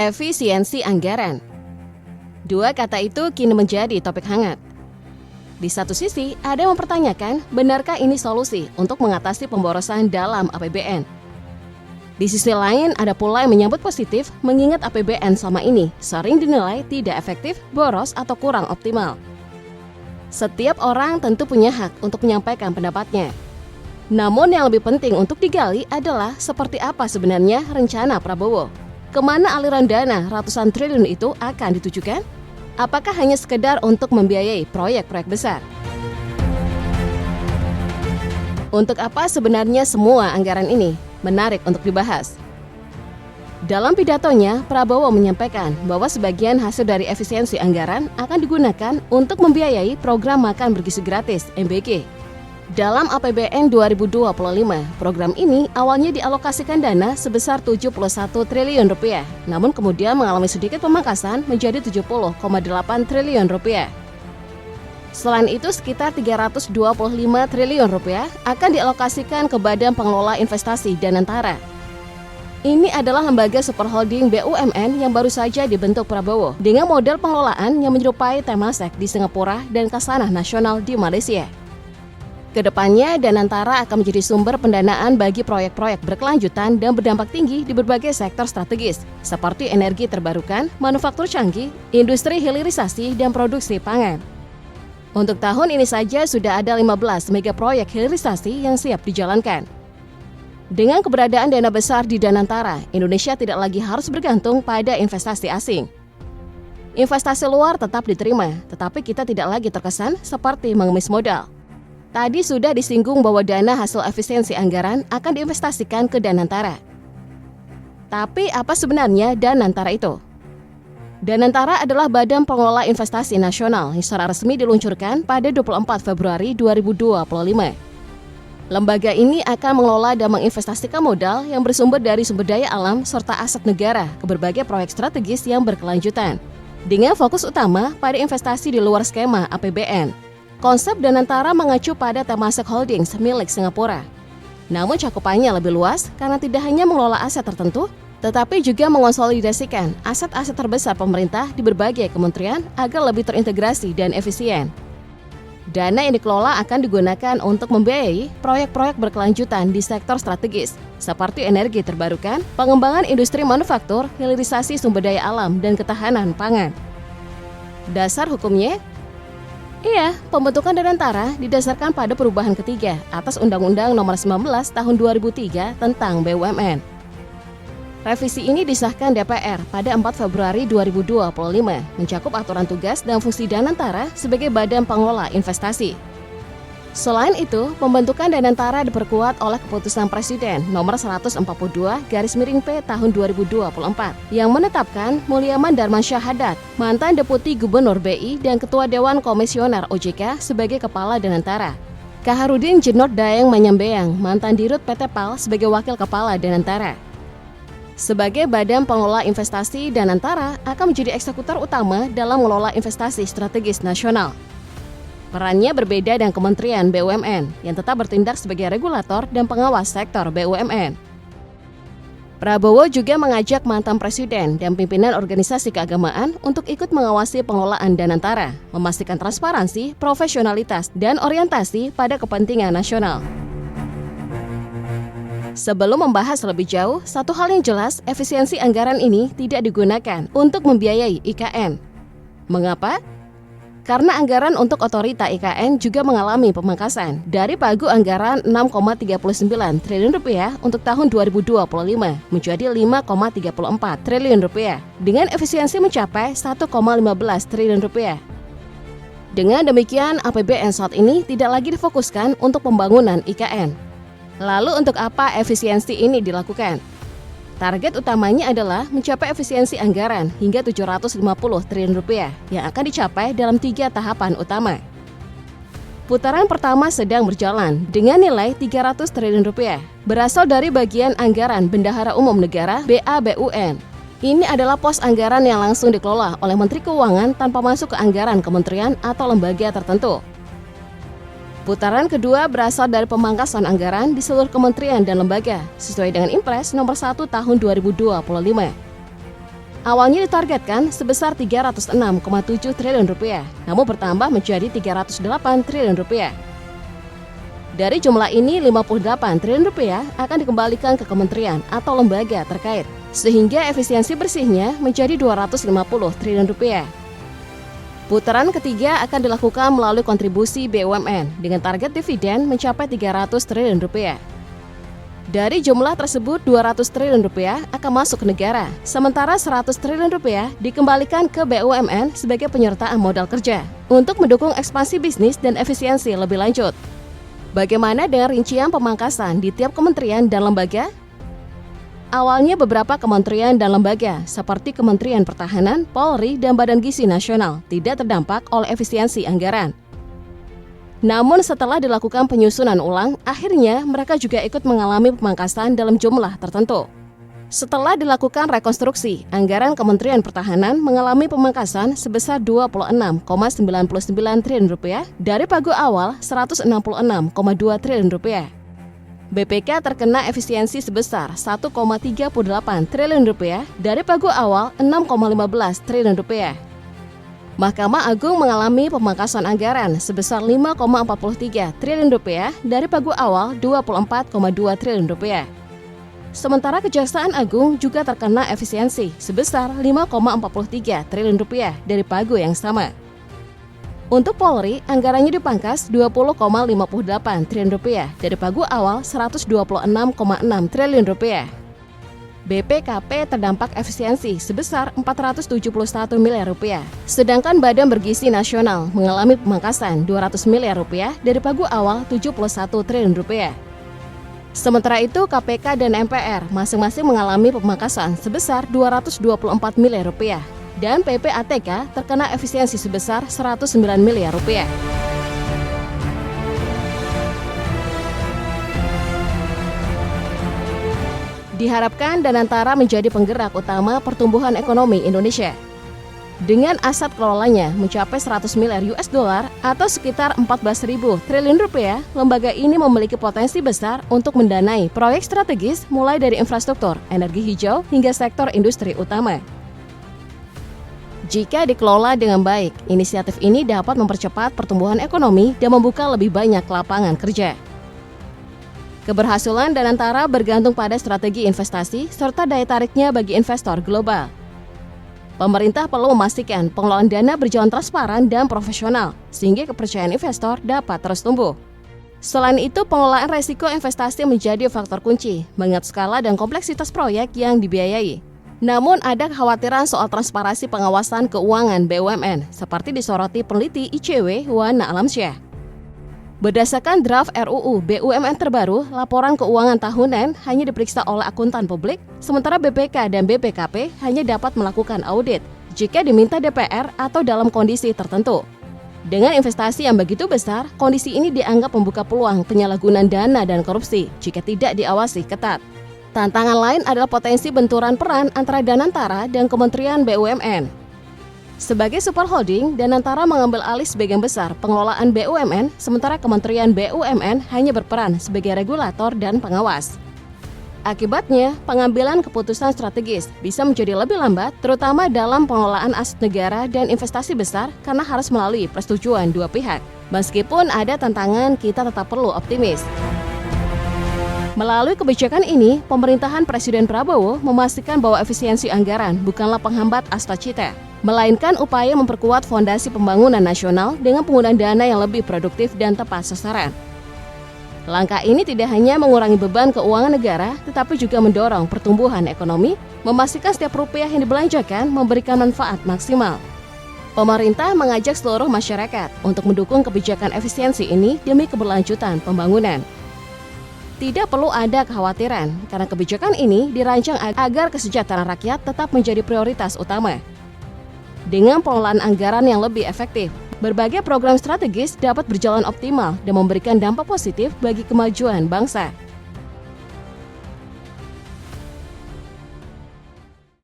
Efisiensi anggaran. Dua kata itu kini menjadi topik hangat. Di satu sisi, ada yang mempertanyakan benarkah ini solusi untuk mengatasi pemborosan dalam APBN. Di sisi lain, ada pula yang menyambut positif mengingat APBN selama ini sering dinilai tidak efektif, boros, atau kurang optimal. Setiap orang tentu punya hak untuk menyampaikan pendapatnya. Namun yang lebih penting untuk digali adalah seperti apa sebenarnya rencana Prabowo. Kemana aliran dana ratusan triliun itu akan ditujukan? Apakah hanya sekedar untuk membiayai proyek-proyek besar? Untuk apa sebenarnya semua anggaran ini? Menarik untuk dibahas. Dalam pidatonya, Prabowo menyampaikan bahwa sebagian hasil dari efisiensi anggaran akan digunakan untuk membiayai program makan bergizi gratis (MBG). Dalam APBN 2025, program ini awalnya dialokasikan dana sebesar 71 triliun rupiah, namun kemudian mengalami sedikit pemangkasan menjadi 70,8 triliun rupiah. Selain itu, sekitar 325 triliun rupiah akan dialokasikan ke Badan Pengelola Investasi Danantara. Ini adalah lembaga superholding BUMN yang baru saja dibentuk Prabowo dengan model pengelolaan yang menyerupai Temasek di Singapura dan Khazanah Nasional di Malaysia. Kedepannya, Danantara akan menjadi sumber pendanaan bagi proyek-proyek berkelanjutan dan berdampak tinggi di berbagai sektor strategis, seperti energi terbarukan, manufaktur canggih, industri hilirisasi, dan produksi pangan. Untuk tahun ini saja sudah ada 15 mega proyek hilirisasi yang siap dijalankan. Dengan keberadaan dana besar di Danantara, Indonesia tidak lagi harus bergantung pada investasi asing. Investasi luar tetap diterima, tetapi kita tidak lagi terkesan seperti mengemis modal. Tadi sudah disinggung bahwa dana hasil efisiensi anggaran akan diinvestasikan ke Danantara. Tapi apa sebenarnya Danantara itu? Danantara adalah Badan Pengelola Investasi Nasional yang secara resmi diluncurkan pada 24 Februari 2025. Lembaga ini akan mengelola dan menginvestasikan modal yang bersumber dari sumber daya alam serta aset negara ke berbagai proyek strategis yang berkelanjutan, dengan fokus utama pada investasi di luar skema APBN. Konsep Danantara mengacu pada Temasek Holdings milik Singapura. Namun cakupannya lebih luas karena tidak hanya mengelola aset tertentu, tetapi juga mengonsolidasikan aset-aset terbesar pemerintah di berbagai kementerian agar lebih terintegrasi dan efisien. Dana yang dikelola akan digunakan untuk membiayai proyek-proyek berkelanjutan di sektor strategis, seperti energi terbarukan, pengembangan industri manufaktur, hilirisasi sumber daya alam, dan ketahanan pangan. Dasar hukumnya, pembentukan Danantara didasarkan pada perubahan ketiga atas Undang-Undang Nomor 19 Tahun 2003 tentang BUMN. Revisi ini disahkan DPR pada 4 Februari 2025, mencakup aturan tugas dan fungsi Danantara sebagai badan pengelola investasi. Selain itu, pembentukan Danantara diperkuat oleh Keputusan Presiden Nomor 142/P Tahun 2024 yang menetapkan Mulyaman Darmansyah Haddad, mantan Deputi Gubernur BI dan Ketua Dewan Komisioner OJK sebagai Kepala Danantara. Kaharudin Djenot Daeng Manyambeang, mantan Dirut PT PAL sebagai Wakil Kepala Danantara. Sebagai Badan Pengelola Investasi, Danantara akan menjadi eksekutor utama dalam mengelola investasi strategis nasional. Perannya berbeda dengan Kementerian BUMN yang tetap bertindak sebagai regulator dan pengawas sektor BUMN. Prabowo juga mengajak mantan presiden dan pimpinan organisasi keagamaan untuk ikut mengawasi pengelolaan Danantara, memastikan transparansi, profesionalitas, dan orientasi pada kepentingan nasional. Sebelum membahas lebih jauh, satu hal yang jelas, efisiensi anggaran ini tidak digunakan untuk membiayai IKN. Mengapa? Karena anggaran untuk otorita IKN juga mengalami pemangkasan dari pagu anggaran 6,39 triliun rupiah untuk tahun 2025 menjadi 5,34 triliun rupiah dengan efisiensi mencapai 1,15 triliun rupiah. Dengan demikian, APBN saat ini tidak lagi difokuskan untuk pembangunan IKN. Lalu untuk apa efisiensi ini dilakukan? Target utamanya adalah mencapai efisiensi anggaran hingga 750 triliun rupiah yang akan dicapai dalam 3 tahapan utama. Putaran pertama sedang berjalan dengan nilai 300 triliun rupiah, berasal dari bagian anggaran Bendahara Umum Negara (BABUN). Ini adalah pos anggaran yang langsung dikelola oleh Menteri Keuangan tanpa masuk ke anggaran kementerian atau lembaga tertentu. Putaran kedua berasal dari pemangkasan anggaran di seluruh kementerian dan lembaga sesuai dengan Impres Nomor 1 Tahun 2025. awalnya ditargetkan sebesar 306,7 triliun rupiah, namun bertambah menjadi 308 triliun rupiah. Dari jumlah ini, 58 triliun rupiah akan dikembalikan ke kementerian atau lembaga terkait, sehingga efisiensi bersihnya menjadi 250 triliun rupiah. Putaran ketiga akan dilakukan melalui kontribusi BUMN dengan target dividen mencapai 300 triliun rupiah. Dari jumlah tersebut, 200 triliun rupiah akan masuk ke negara, sementara 100 triliun rupiah dikembalikan ke BUMN sebagai penyertaan modal kerja untuk mendukung ekspansi bisnis dan efisiensi lebih lanjut. Bagaimana dengan rincian pemangkasan di tiap kementerian dan lembaga? Awalnya beberapa kementerian dan lembaga seperti Kementerian Pertahanan, Polri, dan Badan Gizi Nasional tidak terdampak oleh efisiensi anggaran. Namun setelah dilakukan penyusunan ulang, akhirnya mereka juga ikut mengalami pemangkasan dalam jumlah tertentu. Setelah dilakukan rekonstruksi, anggaran Kementerian Pertahanan mengalami pemangkasan sebesar 26,99 triliun rupiah dari pagu awal 166,2 triliun rupiah. BPK terkena efisiensi sebesar 1,38 triliun rupiah dari pagu awal 6,15 triliun rupiah. Mahkamah Agung mengalami pemangkasan anggaran sebesar 5,43 triliun rupiah dari pagu awal 24,2 triliun rupiah. Sementara Kejaksaan Agung juga terkena efisiensi sebesar 5,43 triliun rupiah dari pagu yang sama. Untuk Polri, anggarannya dipangkas 20,58 triliun rupiah dari pagu awal 126,6 triliun rupiah. BPKP terdampak efisiensi sebesar 471 miliar rupiah. Sedangkan Badan Bergizi Nasional mengalami pemangkasan 200 miliar rupiah dari pagu awal 71 triliun rupiah. Sementara itu, KPK dan MPR masing-masing mengalami pemangkasan sebesar 224 miliar rupiah dan PPATK terkena efisiensi sebesar 109 miliar rupiah. Diharapkan Danantara menjadi penggerak utama pertumbuhan ekonomi Indonesia. Dengan aset kelolanya mencapai 100 miliar US dollar atau sekitar 14.000 triliun rupiah, lembaga ini memiliki potensi besar untuk mendanai proyek strategis mulai dari infrastruktur, energi hijau, hingga sektor industri utama. Jika dikelola dengan baik, inisiatif ini dapat mempercepat pertumbuhan ekonomi dan membuka lebih banyak lapangan kerja. Keberhasilan Danantara bergantung pada strategi investasi serta daya tariknya bagi investor global. Pemerintah perlu memastikan pengelolaan dana berjalan transparan dan profesional, sehingga kepercayaan investor dapat terus tumbuh. Selain itu, pengelolaan resiko investasi menjadi faktor kunci, mengingat skala dan kompleksitas proyek yang dibiayai. Namun, ada kekhawatiran soal transparansi pengawasan keuangan BUMN, seperti disoroti peneliti ICW Wana Alamsyah. Berdasarkan draft RUU BUMN terbaru, laporan keuangan tahunan hanya diperiksa oleh akuntan publik, sementara BPK dan BPKP hanya dapat melakukan audit jika diminta DPR atau dalam kondisi tertentu. Dengan investasi yang begitu besar, kondisi ini dianggap membuka peluang penyalahgunaan dana dan korupsi jika tidak diawasi ketat. Tantangan lain adalah potensi benturan peran antara Danantara dan Kementerian BUMN. Sebagai super holding, Danantara mengambil alih sebagian besar pengelolaan BUMN, sementara Kementerian BUMN hanya berperan sebagai regulator dan pengawas. Akibatnya, pengambilan keputusan strategis bisa menjadi lebih lambat, terutama dalam pengelolaan aset negara dan investasi besar karena harus melalui persetujuan dua pihak. Meskipun ada tantangan, kita tetap perlu optimis. Melalui kebijakan ini, pemerintahan Presiden Prabowo memastikan bahwa efisiensi anggaran bukanlah penghambat cita-cita, melainkan upaya memperkuat fondasi pembangunan nasional dengan penggunaan dana yang lebih produktif dan tepat sasaran. Langkah ini tidak hanya mengurangi beban keuangan negara, tetapi juga mendorong pertumbuhan ekonomi, memastikan setiap rupiah yang dibelanjakan memberikan manfaat maksimal. Pemerintah mengajak seluruh masyarakat untuk mendukung kebijakan efisiensi ini demi keberlanjutan pembangunan. Tidak perlu ada kekhawatiran, karena kebijakan ini dirancang agar kesejahteraan rakyat tetap menjadi prioritas utama. Dengan pengelolaan anggaran yang lebih efektif, berbagai program strategis dapat berjalan optimal dan memberikan dampak positif bagi kemajuan bangsa.